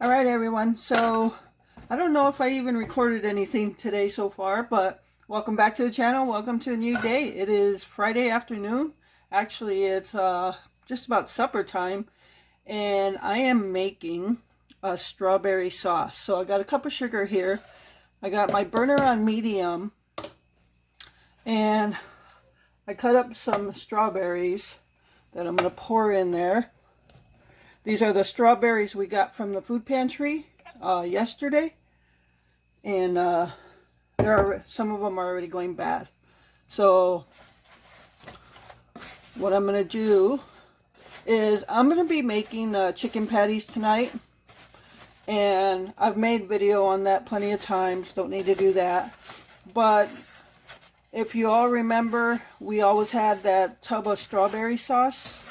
All right, everyone. So I don't know if I even recorded anything today so far, but welcome back to the channel. Welcome to a new day. It is Friday afternoon. Actually, it's just about supper time, and I am making a strawberry sauce. So I got a cup of sugar here. I got my burner on medium, and I cut up some strawberries that I'm going to pour in there. These are the strawberries we got from the food pantry yesterday, and some of them are already going bad. So what I'm going to do is I'm going to be making chicken patties tonight, and I've made video on that plenty of times, don't need to do that. But if you all remember, we always had that tub of strawberry sauce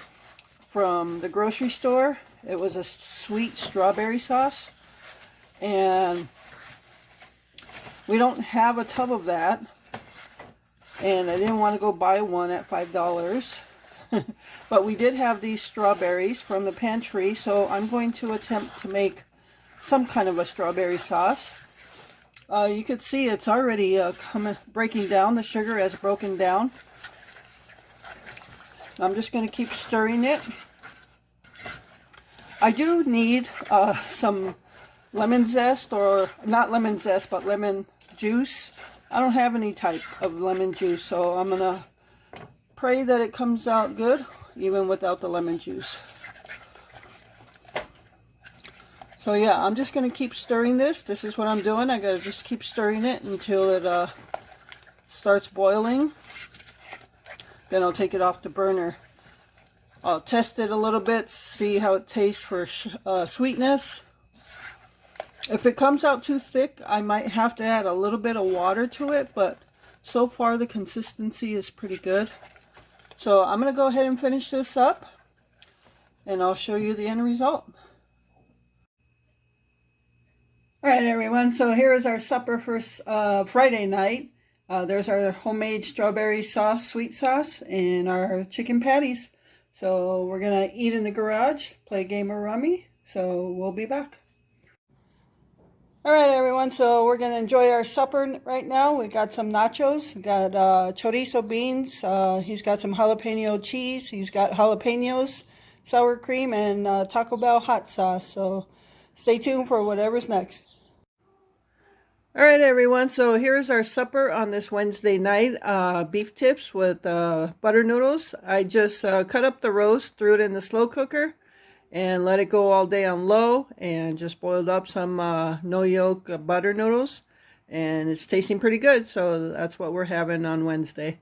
from the grocery store. It was a sweet strawberry sauce, and we don't have a tub of that, and I didn't want to go buy one at $5. But we did have these strawberries from the pantry, so I'm going to attempt to make some kind of a strawberry sauce. You could see it's already breaking down. The sugar has broken down. I'm just going to keep stirring it. I do need some lemon zest, or not lemon zest, but lemon juice. I don't have any type of lemon juice, so I'm going to pray that it comes out good, even without the lemon juice. So yeah, I'm just going to keep stirring this. This is what I'm doing. I got to just keep stirring it until it starts boiling. Then I'll take it off the burner. I'll test it a little bit, see how it tastes for sweetness. If it comes out too thick, I might have to add a little bit of water to it, but so far the consistency is pretty good. So I'm going to go ahead and finish this up, and I'll show you the end result. Alright everyone, so here is our supper for Friday night. There's our homemade strawberry sauce, sweet sauce, and our chicken patties. So we're going to eat in the garage, play a game of rummy, so we'll be back. Alright everyone, so we're going to enjoy our supper right now. We got some nachos, we got chorizo beans, he's got some jalapeno cheese, he's got jalapenos, sour cream, and Taco Bell hot sauce. So stay tuned for whatever's next. Alright everyone, so here's our supper on this Wednesday night. Beef tips with butter noodles. I just cut up the roast, threw it in the slow cooker, and let it go all day on low, and just boiled up some no yolk butter noodles, and it's tasting pretty good. So that's what we're having on Wednesday.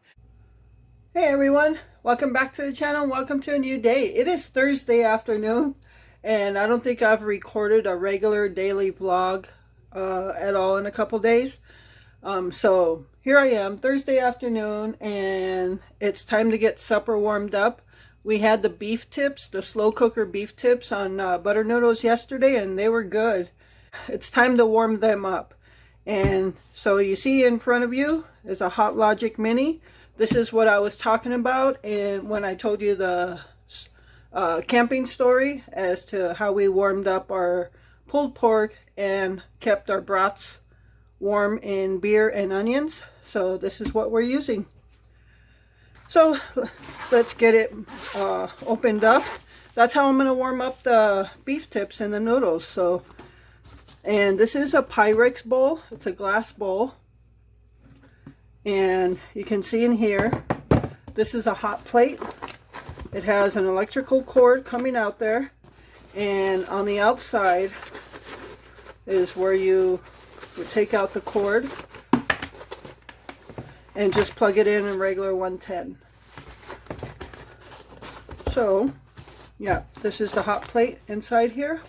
Hey everyone, welcome back to the channel. Welcome to a new day. It is Thursday afternoon, and I don't think I've recorded a regular daily vlog at all in a couple days. So here I am, Thursday afternoon, and it's time to get supper warmed up. We had the beef tips, the slow cooker beef tips on butter noodles yesterday, and they were good. It's time to warm them up. And so you see in front of you is a Hot Logic Mini. This is what I was talking about, and when I told you the camping story as to how we warmed up our pulled pork and kept our brats warm in beer and onions. So this is what we're using. So let's get it opened up. That's how I'm going to warm up the beef tips and the noodles. So, and this is a Pyrex bowl. It's a glass bowl, and you can see in here, this is a hot plate. It has an electrical cord coming out there, and on the outside is where you would take out the cord and just plug it in regular 110. So yeah, this is the hot plate inside here.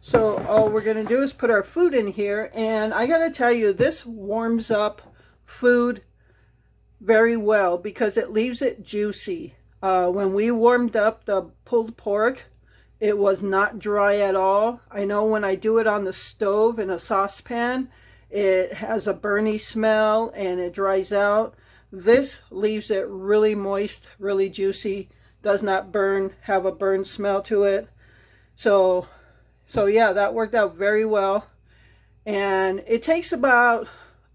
So all we're going to do is put our food in here, and I gotta tell you, this warms up food very well because it leaves it juicy. When we warmed up the pulled pork, it was not dry at all. I know when I do it on the stove in a saucepan, it has a burny smell and it dries out. This leaves it really moist, really juicy, does not burn, have a burn smell to it. So yeah, that worked out very well. And it takes about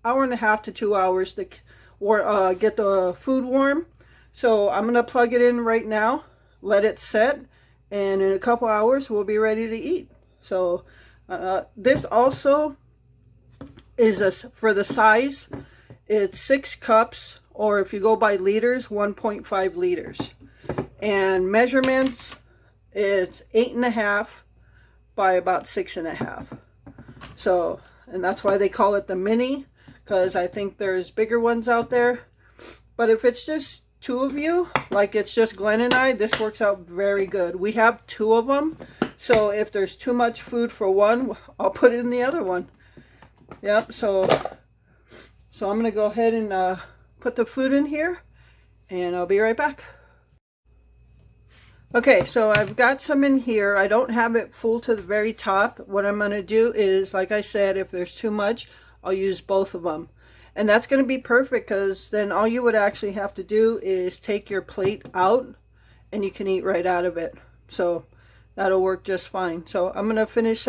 hour and a half to 2 hours to get the food warm. So I'm gonna plug it in right now, let it set, and in a couple hours we'll be ready to eat. So this also is for the size. It's 6 cups, or if you go by liters, 1.5 liters. And measurements, it's 8.5 by about 6.5. So, and that's why they call it the mini, because I think there's bigger ones out there. But if it's just 2 of you, like it's just Glenn and I, this works out very good. We have 2 of them, so if there's too much food for one, I'll put it in the other one. Yep, so I'm gonna go ahead and put the food in here, and I'll be right back. Okay, so I've got some in here. I don't have it full to the very top. What I'm going to do is, like I said, if there's too much, I'll use both of them. And that's going to be perfect, because then all you would actually have to do is take your plate out and you can eat right out of it. So that'll work just fine. So I'm going to finish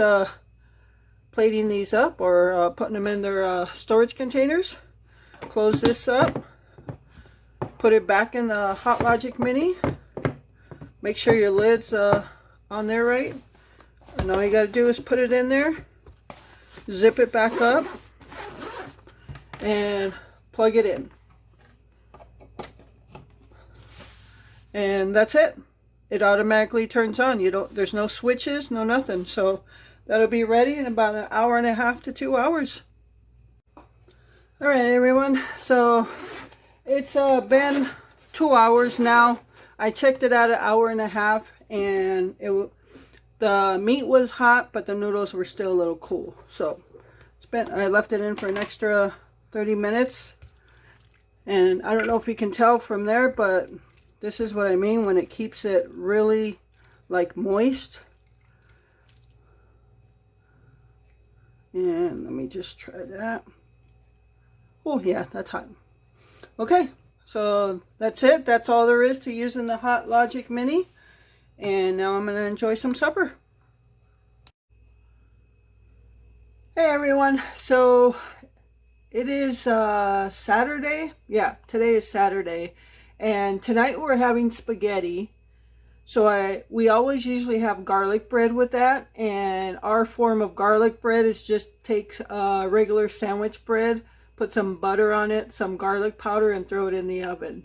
plating these up, or putting them in their storage containers. Close this up. Put it back in the Hot Logic Mini. Make sure your lid's on there right. And all you got to do is put it in there, zip it back up, and plug it in. And that's it. It automatically turns on. There's no switches, no nothing. So that'll be ready in about an hour and a half to 2 hours. All right, everyone. So it's been 2 hours now. I checked it out an hour and a half, and the meat was hot, but the noodles were still a little cool. So I left it in for an extra 30 minutes. And I don't know if you can tell from there, but this is what I mean when it keeps it really like moist. And let me just try that. Oh yeah, that's hot. Okay. So that's it. That's all there is to using the Hot Logic Mini. And now I'm going to enjoy some supper. Hey everyone. So it is Saturday. Yeah, today is Saturday. And tonight we're having spaghetti. So we always usually have garlic bread with that. And our form of garlic bread is just take regular sandwich bread, put some butter on it, some garlic powder, and throw it in the oven.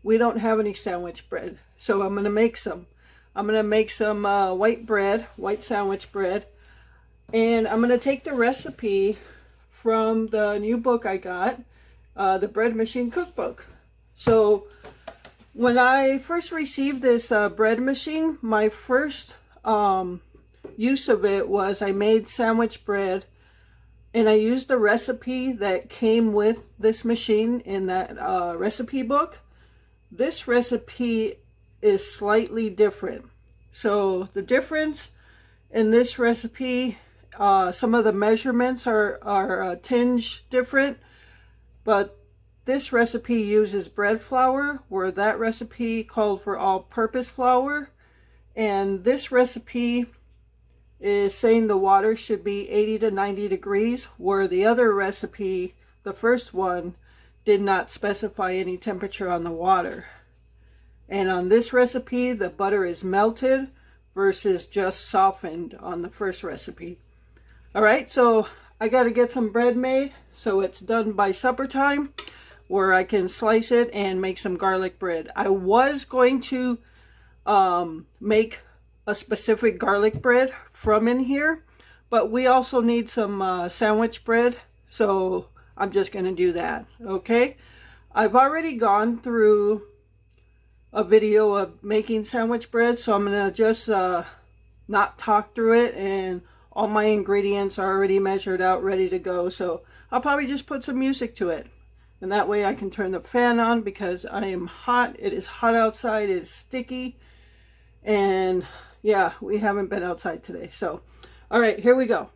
We don't have any sandwich bread, so I'm going to make some. I'm going to make some white sandwich bread. And I'm going to take the recipe from the new book I got, the Bread Machine Cookbook. So when I first received this bread machine, my first use of it was I made sandwich bread. And I used the recipe that came with this machine in that recipe book. This recipe is slightly different. So the difference in this recipe, some of the measurements are a tinge different. But this recipe uses bread flour, where that recipe called for all-purpose flour. And this recipe is saying the water should be 80 to 90 degrees, where the other recipe, the first one, did not specify any temperature on the water. And on this recipe, the butter is melted versus just softened on the first recipe. All right, so I got to get some bread made, so it's done by supper time, where I can slice it and make some garlic bread. I was going to make a specific garlic bread from in here, but we also need some sandwich bread, so I'm just going to do that. Okay, I've already gone through a video of making sandwich bread, so I'm going to just not talk through it, and all my ingredients are already measured out, ready to go. So I'll probably just put some music to it, and that way I can turn the fan on, because I am hot. It is hot outside. It is sticky, and yeah, we haven't been outside today. So, all right, here we go.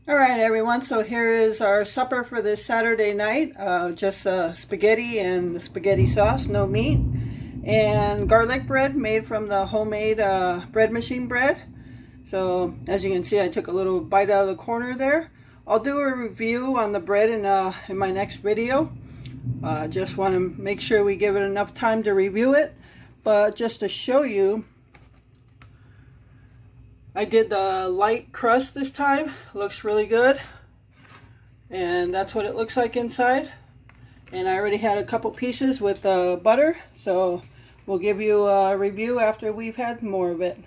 All right, everyone, so here is our supper for this Saturday night. Just spaghetti and spaghetti sauce, no meat, and garlic bread made from the homemade bread machine bread. So as you can see, I took a little bite out of the corner there. I'll do a review on the bread in my next video. Just want to make sure we give it enough time to review it. But just to show you, I did the light crust this time. Looks really good. And that's what it looks like inside. And I already had a couple pieces with butter. So we'll give you a review after we've had more of it.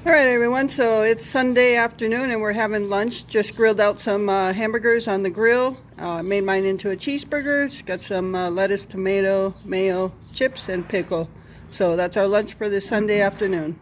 Alright everyone, so it's Sunday afternoon and we're having lunch. Just grilled out some hamburgers on the grill. Made mine into a cheeseburger. It's got some lettuce, tomato, mayo, chips, and pickle. So that's our lunch for this Sunday afternoon.